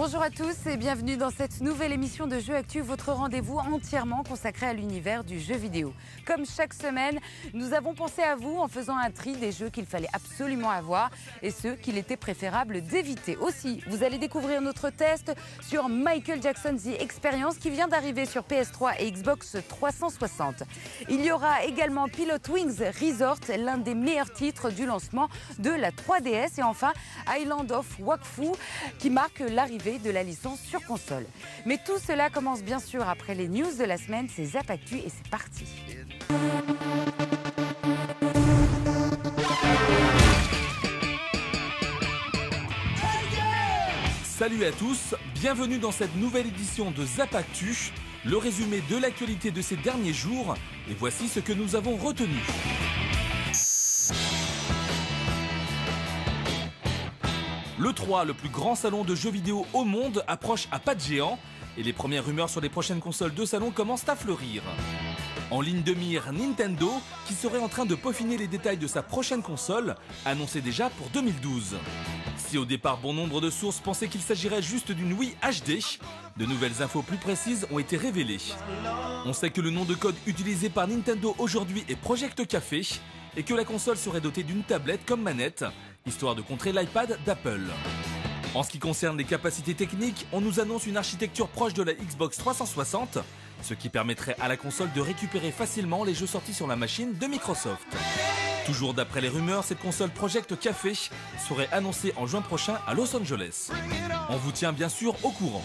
Bonjour à tous et bienvenue dans cette nouvelle émission de Jeux Actu, votre rendez-vous entièrement consacré à l'univers du jeu vidéo. Comme chaque semaine, nous avons pensé à vous en faisant un tri des jeux qu'il fallait absolument avoir et ceux qu'il était préférable d'éviter. Aussi, vous allez découvrir notre test sur Michael Jackson The Experience qui vient d'arriver sur PS3 et Xbox 360. Il y aura également Pilot Wings Resort, l'un des meilleurs titres du lancement de la 3DS. Et enfin, Island of Wakfu qui marque l'arrivée de la licence sur console. Mais tout cela commence bien sûr après les news de la semaine, c'est Zap Actu et c'est parti. Salut à tous, bienvenue dans cette nouvelle édition de Zap Actu, le résumé de l'actualité de ces derniers jours, et voici ce que nous avons retenu. L'E3, le plus grand salon de jeux vidéo au monde, approche à pas de géant et les premières rumeurs sur les prochaines consoles de salon commencent à fleurir. En ligne de mire, Nintendo, qui serait en train de peaufiner les détails de sa prochaine console, annoncée déjà pour 2012. Si au départ bon nombre de sources pensaient qu'il s'agirait juste d'une Wii HD, de nouvelles infos plus précises ont été révélées. On sait que le nom de code utilisé par Nintendo aujourd'hui est Project Café et que la console serait dotée d'une tablette comme manette, histoire de contrer l'iPad d'Apple. En ce qui concerne les capacités techniques, on nous annonce une architecture proche de la Xbox 360, ce qui permettrait à la console de récupérer facilement les jeux sortis sur la machine de Microsoft. Toujours d'après les rumeurs, cette console Project Café serait annoncée en juin prochain à Los Angeles. On vous tient bien sûr au courant.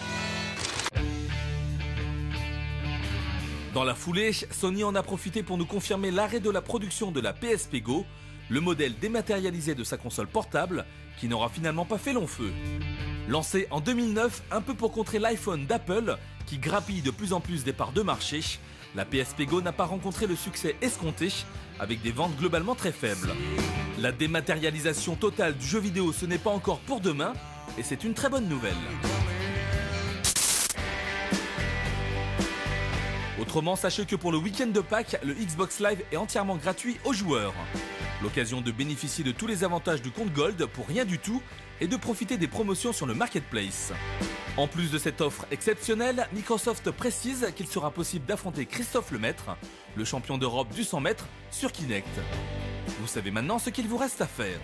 Dans la foulée, Sony en a profité pour nous confirmer l'arrêt de la production de la PSP Go, le modèle dématérialisé de sa console portable, qui n'aura finalement pas fait long feu. Lancé en 2009, un peu pour contrer l'iPhone d'Apple, qui grappille de plus en plus des parts de marché, la PSP Go n'a pas rencontré le succès escompté, avec des ventes globalement très faibles. La dématérialisation totale du jeu vidéo, ce n'est pas encore pour demain, et c'est une très bonne nouvelle. Autrement, sachez que pour le week-end de Pâques, le Xbox Live est entièrement gratuit aux joueurs. L'occasion de bénéficier de tous les avantages du compte Gold pour rien du tout et de profiter des promotions sur le Marketplace. En plus de cette offre exceptionnelle, Microsoft précise qu'il sera possible d'affronter Christophe Lemaître, le champion d'Europe du 100 mètres, sur Kinect. Vous savez maintenant ce qu'il vous reste à faire.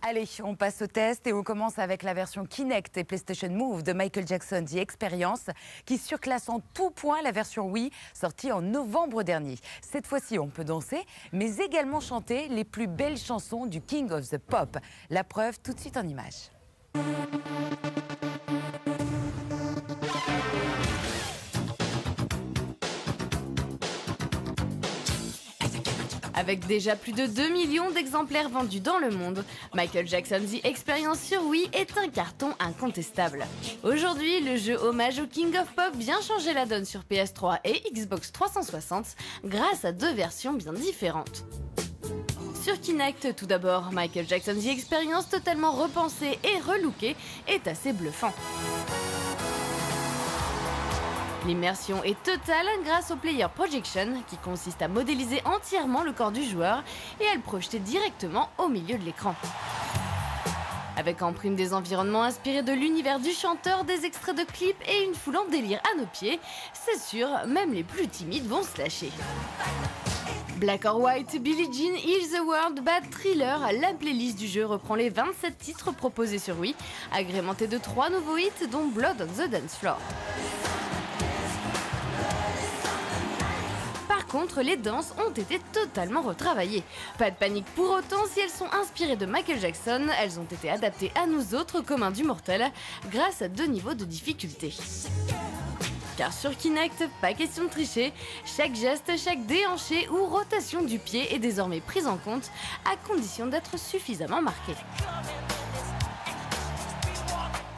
Allez, on passe au test et on commence avec la version Kinect et PlayStation Move de Michael Jackson The Experience qui surclasse en tout point la version Wii sortie en novembre dernier. Cette fois-ci, on peut danser, mais également chanter les plus belles chansons du King of the Pop. La preuve tout de suite en images. Avec déjà plus de 2 millions d'exemplaires vendus dans le monde, Michael Jackson The Experience sur Wii est un carton incontestable. Aujourd'hui, le jeu hommage au King of Pop vient changer la donne sur PS3 et Xbox 360 grâce à deux versions bien différentes. Sur Kinect, tout d'abord, Michael Jackson The Experience totalement repensé et relooké est assez bluffant. L'immersion est totale grâce au Player Projection qui consiste à modéliser entièrement le corps du joueur et à le projeter directement au milieu de l'écran. Avec en prime des environnements inspirés de l'univers du chanteur, des extraits de clips et une foule en délire à nos pieds, c'est sûr, même les plus timides vont se lâcher. Black or White, Billie Jean, Heal the World, Bad Thriller, la playlist du jeu reprend les 27 titres proposés sur Wii, agrémentés de 3 nouveaux hits dont Blood on the Dance Floor. Par contre, les danses ont été totalement retravaillées. Pas de panique pour autant, si elles sont inspirées de Michael Jackson, elles ont été adaptées à nous autres communs du mortel grâce à 2 niveaux de difficulté. Car sur Kinect, pas question de tricher, chaque geste, chaque déhanché ou rotation du pied est désormais prise en compte à condition d'être suffisamment marqué.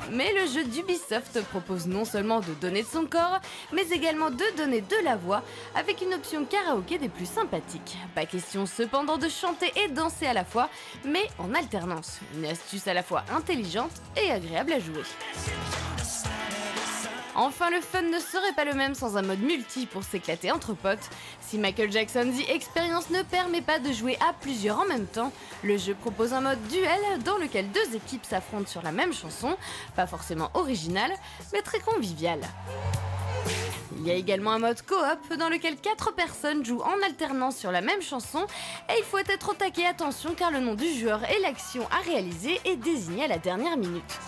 Mais le jeu d'Ubisoft propose non seulement de donner de son corps, mais également de donner de la voix, avec une option karaoké des plus sympathiques. Pas question cependant de chanter et danser à la fois, mais en alternance. Une astuce à la fois intelligente et agréable à jouer. Enfin, le fun ne serait pas le même sans un mode multi pour s'éclater entre potes. Si Michael Jackson The Experience ne permet pas de jouer à plusieurs en même temps, le jeu propose un mode duel dans lequel deux équipes s'affrontent sur la même chanson, pas forcément originale, mais très conviviale. Il y a également un mode coop dans lequel 4 personnes jouent en alternance sur la même chanson et il faut être au taquet, attention, car le nom du joueur et l'action à réaliser est désigné à la dernière minute.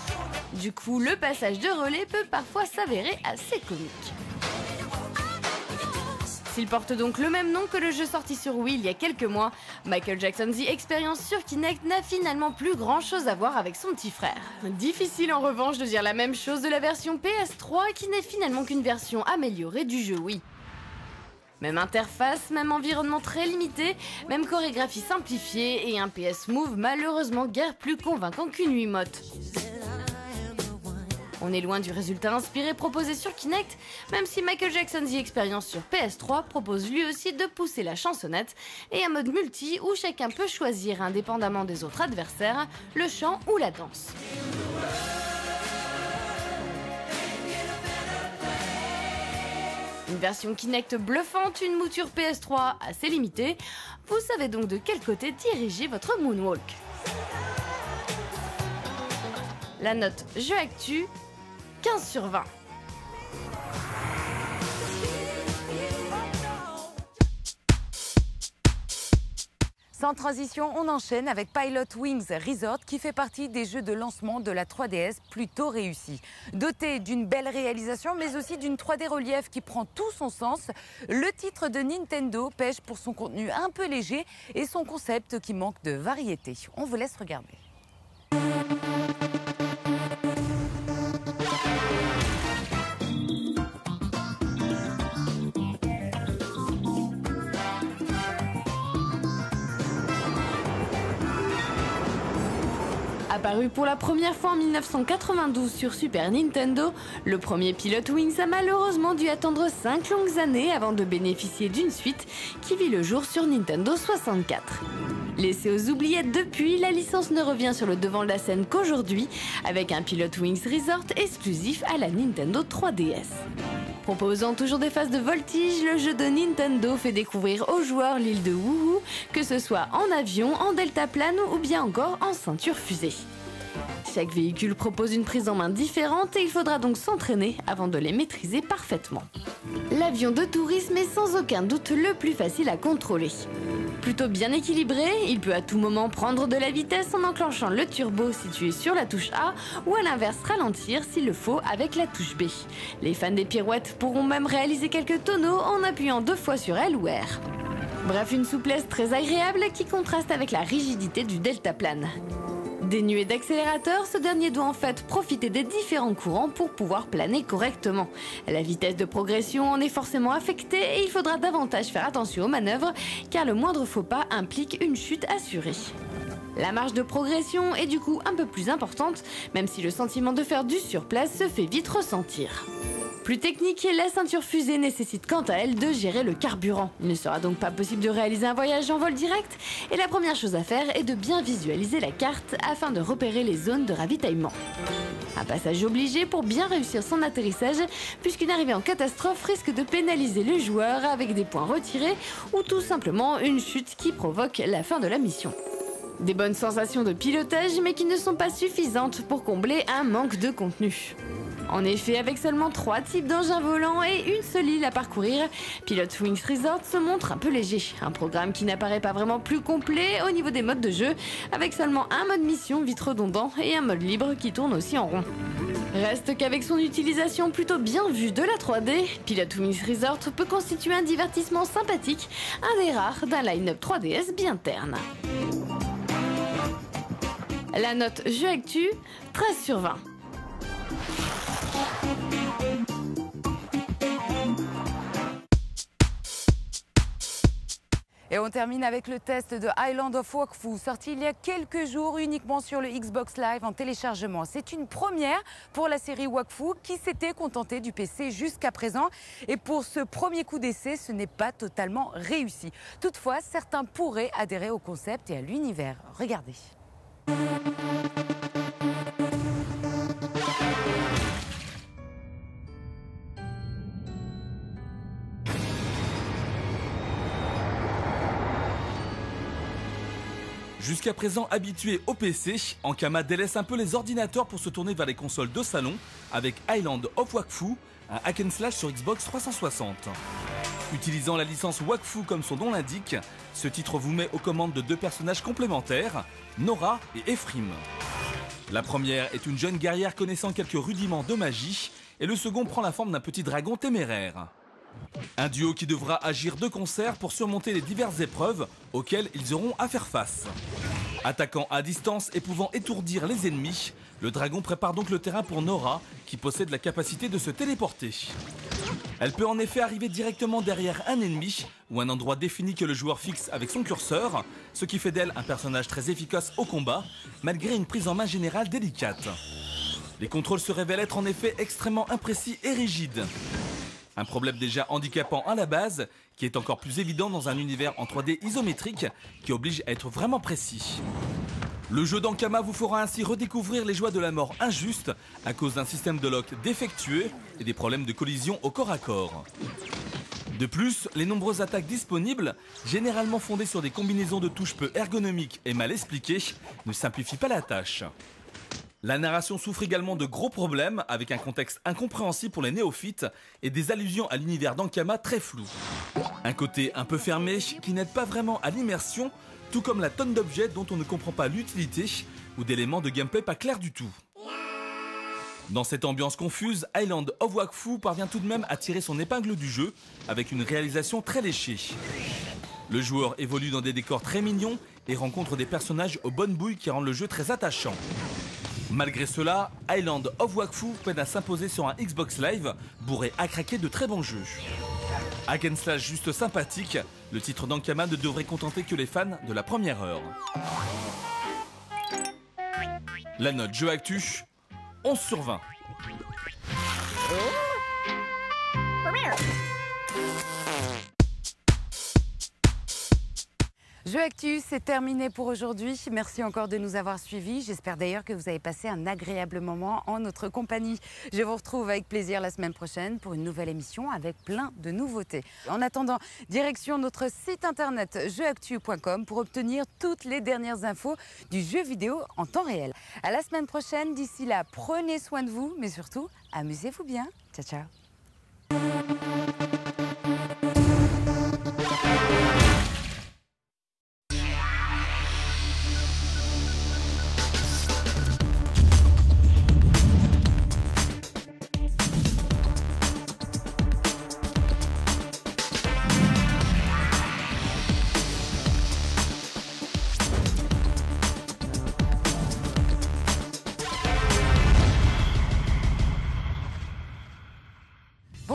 Du coup, le passage de relais peut parfois s'avérer assez comique. S'il porte donc le même nom que le jeu sorti sur Wii il y a quelques mois, Michael Jackson The Experience sur Kinect n'a finalement plus grand chose à voir avec son petit frère. Difficile en revanche de dire la même chose de la version PS3 qui n'est finalement qu'une version améliorée du jeu Wii. Même interface, même environnement très limité, même chorégraphie simplifiée et un PS Move malheureusement guère plus convaincant qu'une Wiimote. On est loin du résultat inspiré proposé sur Kinect, même si Michael Jackson The Experience sur PS3 propose lui aussi de pousser la chansonnette et un mode multi où chacun peut choisir indépendamment des autres adversaires, le chant ou la danse. Une version Kinect bluffante, une mouture PS3 assez limitée, vous savez donc de quel côté diriger votre moonwalk. La note Jeu Actu, 15 sur 20. Sans transition, on enchaîne avec Pilot Wings Resort qui fait partie des jeux de lancement de la 3DS plutôt réussis. Doté d'une belle réalisation mais aussi d'une 3D relief qui prend tout son sens, le titre de Nintendo pêche pour son contenu un peu léger et son concept qui manque de variété. On vous laisse regarder. Apparu pour la première fois en 1992 sur Super Nintendo, le premier Pilot Wings a malheureusement dû attendre 5 longues années avant de bénéficier d'une suite qui vit le jour sur Nintendo 64. Laissée aux oubliettes depuis, la licence ne revient sur le devant de la scène qu'aujourd'hui, avec un Pilot Wings Resort exclusif à la Nintendo 3DS. Proposant toujours des phases de voltige, le jeu de Nintendo fait découvrir aux joueurs l'île de Wuhu, que ce soit en avion, en deltaplane ou bien encore en ceinture fusée. Chaque véhicule propose une prise en main différente et il faudra donc s'entraîner avant de les maîtriser parfaitement. L'avion de tourisme est sans aucun doute le plus facile à contrôler. Plutôt bien équilibré, il peut à tout moment prendre de la vitesse en enclenchant le turbo situé sur la touche A ou à l'inverse ralentir s'il le faut avec la touche B. Les fans des pirouettes pourront même réaliser quelques tonneaux en appuyant 2 fois sur L ou R. Bref, une souplesse très agréable qui contraste avec la rigidité du deltaplane. Dénué d'accélérateur, ce dernier doit en fait profiter des différents courants pour pouvoir planer correctement. La vitesse de progression en est forcément affectée et il faudra davantage faire attention aux manœuvres car le moindre faux pas implique une chute assurée. La marge de progression est du coup un peu plus importante, même si le sentiment de faire du surplace se fait vite ressentir. Plus technique, la ceinture fusée nécessite quant à elle de gérer le carburant. Il ne sera donc pas possible de réaliser un voyage en vol direct et la première chose à faire est de bien visualiser la carte afin de repérer les zones de ravitaillement. Un passage obligé pour bien réussir son atterrissage puisqu'une arrivée en catastrophe risque de pénaliser le joueur avec des points retirés ou tout simplement une chute qui provoque la fin de la mission. Des bonnes sensations de pilotage mais qui ne sont pas suffisantes pour combler un manque de contenu. En effet, avec seulement 3 types d'engins volants et une seule île à parcourir, Pilot Wings Resort se montre un peu léger. Un programme qui n'apparaît pas vraiment plus complet au niveau des modes de jeu, avec seulement un mode mission vite redondant et un mode libre qui tourne aussi en rond. Reste qu'avec son utilisation plutôt bien vue de la 3D, Pilot Wings Resort peut constituer un divertissement sympathique, un des rares d'un line-up 3DS bien terne. La note Jeu Actu, 13 sur 20. Et on termine avec le test de Island of Wakfu, sorti il y a quelques jours uniquement sur le Xbox Live en téléchargement. C'est une première pour la série Wakfu qui s'était contentée du PC jusqu'à présent. Et pour ce premier coup d'essai, ce n'est pas totalement réussi. Toutefois, certains pourraient adhérer au concept et à l'univers. Regardez. Jusqu'à présent habitué au PC, Ankama délaisse un peu les ordinateurs pour se tourner vers les consoles de salon avec Island of Wakfu, un hack and slash sur Xbox 360. Utilisant la licence Wakfu comme son nom l'indique, ce titre vous met aux commandes de deux personnages complémentaires, Nora et Ephraim. La première est une jeune guerrière connaissant quelques rudiments de magie et le second prend la forme d'un petit dragon téméraire. Un duo qui devra agir de concert pour surmonter les diverses épreuves auxquelles ils auront à faire face. Attaquant à distance et pouvant étourdir les ennemis, le dragon prépare donc le terrain pour Nora qui possède la capacité de se téléporter. Elle peut en effet arriver directement derrière un ennemi ou un endroit défini que le joueur fixe avec son curseur, ce qui fait d'elle un personnage très efficace au combat, malgré une prise en main générale délicate. Les contrôles se révèlent être en effet extrêmement imprécis et rigides. Un problème déjà handicapant à la base, qui est encore plus évident dans un univers en 3D isométrique qui oblige à être vraiment précis. Le jeu d'Ankama vous fera ainsi redécouvrir les joies de la mort injuste à cause d'un système de lock défectueux et des problèmes de collision au corps à corps. De plus, les nombreuses attaques disponibles, généralement fondées sur des combinaisons de touches peu ergonomiques et mal expliquées, ne simplifient pas la tâche. La narration souffre également de gros problèmes avec un contexte incompréhensible pour les néophytes et des allusions à l'univers d'Ankama très flou. Un côté un peu fermé qui n'aide pas vraiment à l'immersion, tout comme la tonne d'objets dont on ne comprend pas l'utilité ou d'éléments de gameplay pas clairs du tout. Dans cette ambiance confuse, Island of Wakfu parvient tout de même à tirer son épingle du jeu avec une réalisation très léchée. Le joueur évolue dans des décors très mignons et rencontre des personnages aux bonnes bouilles qui rendent le jeu très attachant. Malgré cela, Island of Wakfu peine à s'imposer sur un Xbox Live bourré à craquer de très bons jeux. Hack and slash juste sympathique, le titre d'Ankama ne devrait contenter que les fans de la première heure. La note jeu actu, 11 sur 20. Jeux Actu, c'est terminé pour aujourd'hui. Merci encore de nous avoir suivis. J'espère d'ailleurs que vous avez passé un agréable moment en notre compagnie. Je vous retrouve avec plaisir la semaine prochaine pour une nouvelle émission avec plein de nouveautés. En attendant, direction notre site internet jeuactu.com pour obtenir toutes les dernières infos du jeu vidéo en temps réel. À la semaine prochaine. D'ici là, prenez soin de vous, mais surtout, amusez-vous bien. Ciao, ciao.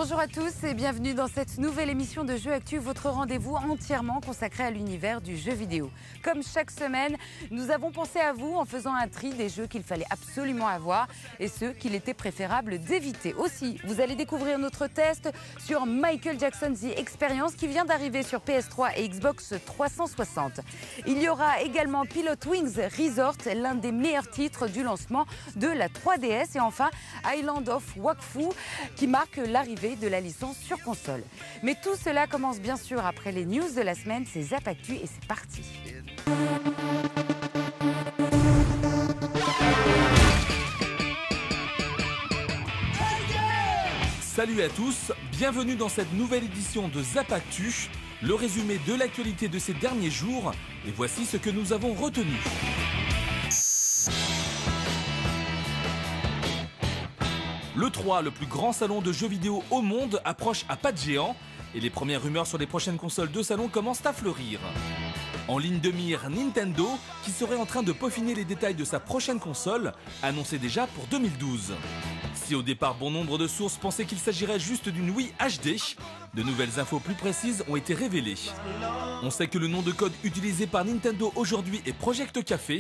Bonjour à tous et bienvenue dans cette nouvelle émission de Jeux Actu, votre rendez-vous entièrement consacré à l'univers du jeu vidéo. Comme chaque semaine, nous avons pensé à vous en faisant un tri des jeux qu'il fallait absolument avoir et ceux qu'il était préférable d'éviter. Aussi, vous allez découvrir notre test sur Michael Jackson The Experience qui vient d'arriver sur PS3 et Xbox 360. Il y aura également Pilot Wings Resort, l'un des meilleurs titres du lancement de la 3DS. Et enfin, Island of Wakfu qui marque l'arrivée de la licence sur console. Mais tout cela commence bien sûr après les news de la semaine, c'est Zap Actu et c'est parti. Salut à tous, bienvenue dans cette nouvelle édition de Zap Actu, le résumé de l'actualité de ces derniers jours, et voici ce que nous avons retenu. Le 3, le plus grand salon de jeux vidéo au monde, approche à pas de géant et les premières rumeurs sur les prochaines consoles de salon commencent à fleurir. En ligne de mire, Nintendo, qui serait en train de peaufiner les détails de sa prochaine console, annoncée déjà pour 2012. Si au départ bon nombre de sources pensaient qu'il s'agirait juste d'une Wii HD, de nouvelles infos plus précises ont été révélées. On sait que le nom de code utilisé par Nintendo aujourd'hui est Project Café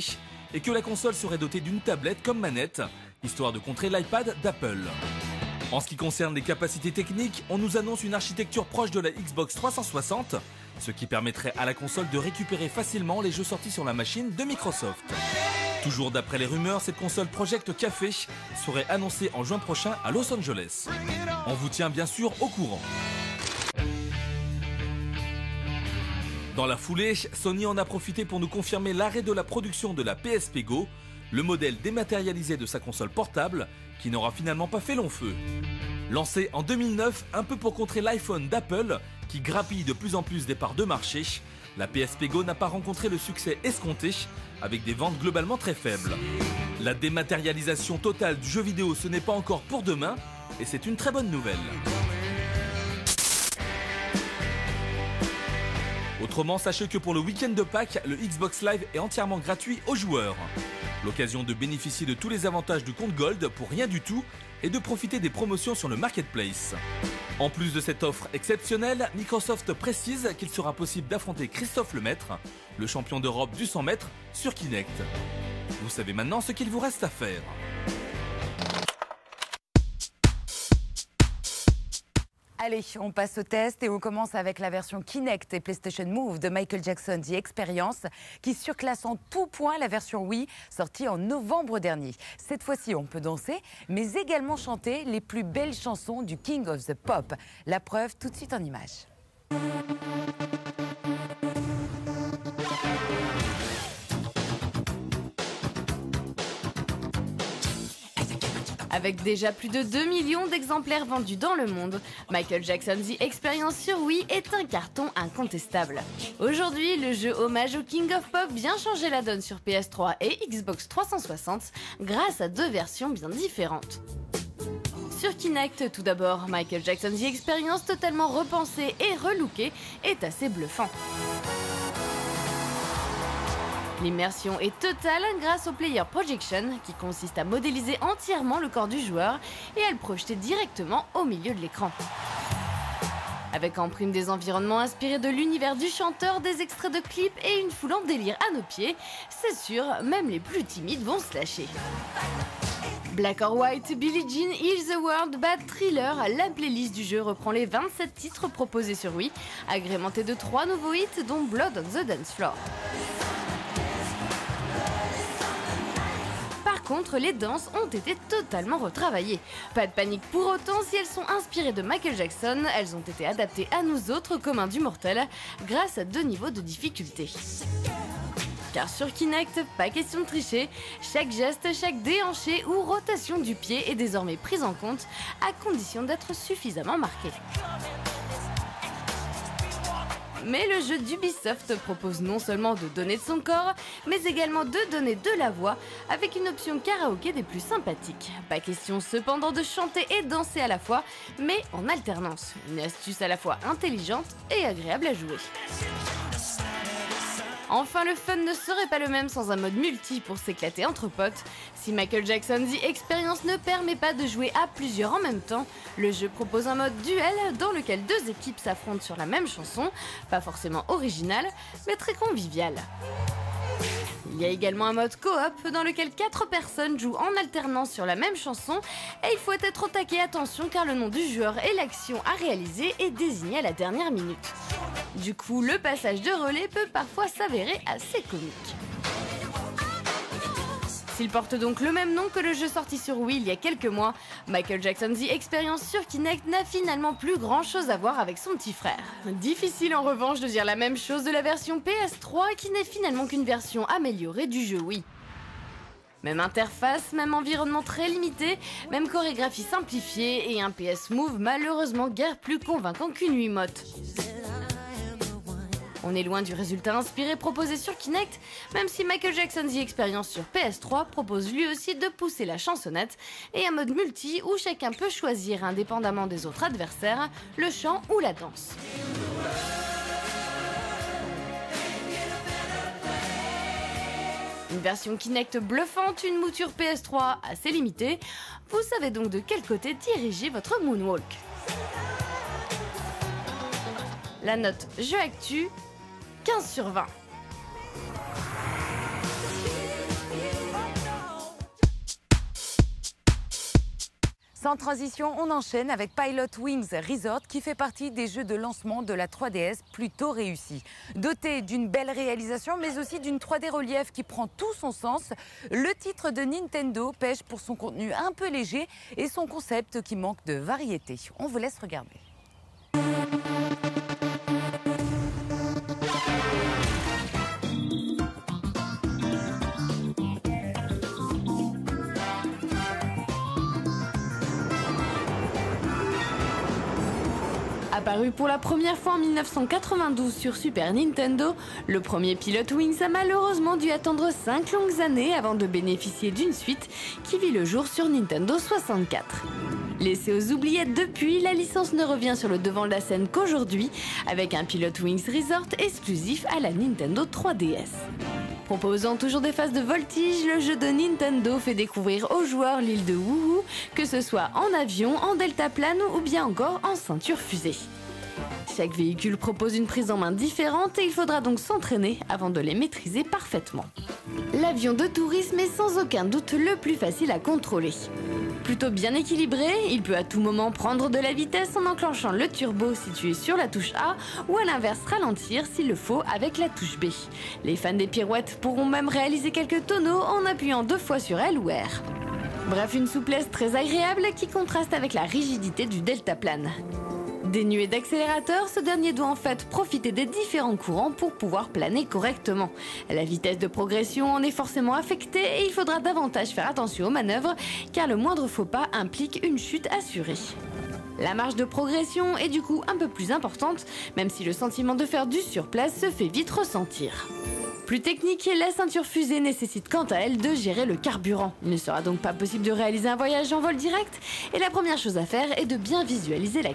et que la console serait dotée d'une tablette comme manette, histoire de contrer l'iPad d'Apple. En ce qui concerne les capacités techniques, on nous annonce une architecture proche de la Xbox 360, ce qui permettrait à la console de récupérer facilement les jeux sortis sur la machine de Microsoft. Toujours d'après les rumeurs, cette console Project Café serait annoncée en juin prochain à Los Angeles. On vous tient bien sûr au courant. Dans la foulée, Sony en a profité pour nous confirmer l'arrêt de la production de la PSP Go, le modèle dématérialisé de sa console portable, qui n'aura finalement pas fait long feu. Lancé en 2009, un peu pour contrer l'iPhone d'Apple, qui grappille de plus en plus des parts de marché, la PSP Go n'a pas rencontré le succès escompté, avec des ventes globalement très faibles. La dématérialisation totale du jeu vidéo, ce n'est pas encore pour demain, et c'est une très bonne nouvelle. Autrement, sachez que pour le week-end de Pâques, le Xbox Live est entièrement gratuit aux joueurs. L'occasion de bénéficier de tous les avantages du compte Gold pour rien du tout et de profiter des promotions sur le Marketplace. En plus de cette offre exceptionnelle, Microsoft précise qu'il sera possible d'affronter Christophe Lemaître, le champion d'Europe du 100 mètres, sur Kinect. Vous savez maintenant ce qu'il vous reste à faire. Allez, on passe au test et on commence avec la version Kinect et PlayStation Move de Michael Jackson The Experience qui surclasse en tout point la version Wii sortie en novembre dernier. Cette fois-ci, on peut danser, mais également chanter les plus belles chansons du King of the Pop. La preuve tout de suite en images. Avec déjà plus de 2 millions d'exemplaires vendus dans le monde, Michael Jackson The Experience sur Wii est un carton incontestable. Aujourd'hui, le jeu hommage au King of Pop vient changer la donne sur PS3 et Xbox 360 grâce à 2 versions bien différentes. Sur Kinect, tout d'abord, Michael Jackson The Experience totalement repensé et relooké est assez bluffant. L'immersion est totale grâce au Player Projection qui consiste à modéliser entièrement le corps du joueur et à le projeter directement au milieu de l'écran. Avec en prime des environnements inspirés de l'univers du chanteur, des extraits de clips et une foule en délire à nos pieds, c'est sûr, même les plus timides vont se lâcher. Black or White, Billie Jean, Heal the World, Bad Thriller, la playlist du jeu reprend les 27 titres proposés sur Wii, agrémentés de 3 nouveaux hits dont Blood on the Dance Floor. Par contre, les danses ont été totalement retravaillées. Pas de panique pour autant, si elles sont inspirées de Michael Jackson, elles ont été adaptées à nous autres communs du mortel grâce à 2 niveaux de difficulté. Car sur Kinect, pas question de tricher, chaque geste, chaque déhanché ou rotation du pied est désormais prise en compte à condition d'être suffisamment marqué. Mais le jeu d'Ubisoft propose non seulement de donner de son corps, mais également de donner de la voix, avec une option karaoké des plus sympathiques. Pas question cependant de chanter et danser à la fois, mais en alternance. Une astuce à la fois intelligente et agréable à jouer. Enfin, le fun ne serait pas le même sans un mode multi pour s'éclater entre potes. Si Michael Jackson The Experience ne permet pas de jouer à plusieurs en même temps, le jeu propose un mode duel dans lequel 2 équipes s'affrontent sur la même chanson, pas forcément originale, mais très conviviale. Il y a également un mode coop dans lequel 4 personnes jouent en alternance sur la même chanson et il faut être au taquet, attention car le nom du joueur et l'action à réaliser est désigné à la dernière minute. Du coup, le passage de relais peut parfois s'avérer assez comique. S'il porte donc le même nom que le jeu sorti sur Wii il y a quelques mois, Michael Jackson The Experience sur Kinect n'a finalement plus grand chose à voir avec son petit frère. Difficile en revanche de dire la même chose de la version PS3 qui n'est finalement qu'une version améliorée du jeu Wii. Même interface, même environnement très limité, même chorégraphie simplifiée et un PS Move malheureusement guère plus convaincant qu'une Wiimote. On est loin du résultat inspiré proposé sur Kinect, même si Michael Jackson The Experience sur PS3 propose lui aussi de pousser la chansonnette et un mode multi où chacun peut choisir indépendamment des autres adversaires, le chant ou la danse. Une version Kinect bluffante, une mouture PS3 assez limitée, vous savez donc de quel côté diriger votre moonwalk. La note Jeu Actu, 15 sur 20. Sans transition, on enchaîne avec Pilot Wings Resort qui fait partie des jeux de lancement de la 3DS plutôt réussis. Doté d'une belle réalisation mais aussi d'une 3D relief qui prend tout son sens, le titre de Nintendo pêche pour son contenu un peu léger et son concept qui manque de variété. On vous laisse regarder. Apparu pour la première fois en 1992 sur Super Nintendo, le premier Pilotwings a malheureusement dû attendre 5 longues années avant de bénéficier d'une suite qui vit le jour sur Nintendo 64. Laissée aux oubliettes depuis, la licence ne revient sur le devant de la scène qu'aujourd'hui, avec un Pilotwings Resort exclusif à la Nintendo 3DS. Proposant toujours des phases de voltige, le jeu de Nintendo fait découvrir aux joueurs l'île de Wuhu, que ce soit en avion, en deltaplane ou bien encore en ceinture fusée. Chaque véhicule propose une prise en main différente et il faudra donc s'entraîner avant de les maîtriser parfaitement. L'avion de tourisme est sans aucun doute le plus facile à contrôler. Plutôt bien équilibré, il peut à tout moment prendre de la vitesse en enclenchant le turbo situé sur la touche A ou à l'inverse ralentir s'il le faut avec la touche B. Les fans des pirouettes pourront même réaliser quelques tonneaux en appuyant 2 fois sur L ou R. Bref, une souplesse très agréable qui contraste avec la rigidité du deltaplane. Dénué d'accélérateur, ce dernier doit en fait profiter des différents courants pour pouvoir planer correctement. La vitesse de progression en est forcément affectée et il faudra davantage faire attention aux manœuvres car le moindre faux pas implique une chute assurée. La marge de progression est du coup un peu plus importante, même si le sentiment de faire du surplace se fait vite ressentir. Plus technique, la ceinture fusée nécessite quant à elle de gérer le carburant. Il ne sera donc pas possible de réaliser un voyage en vol direct et la première chose à faire est de bien visualiser la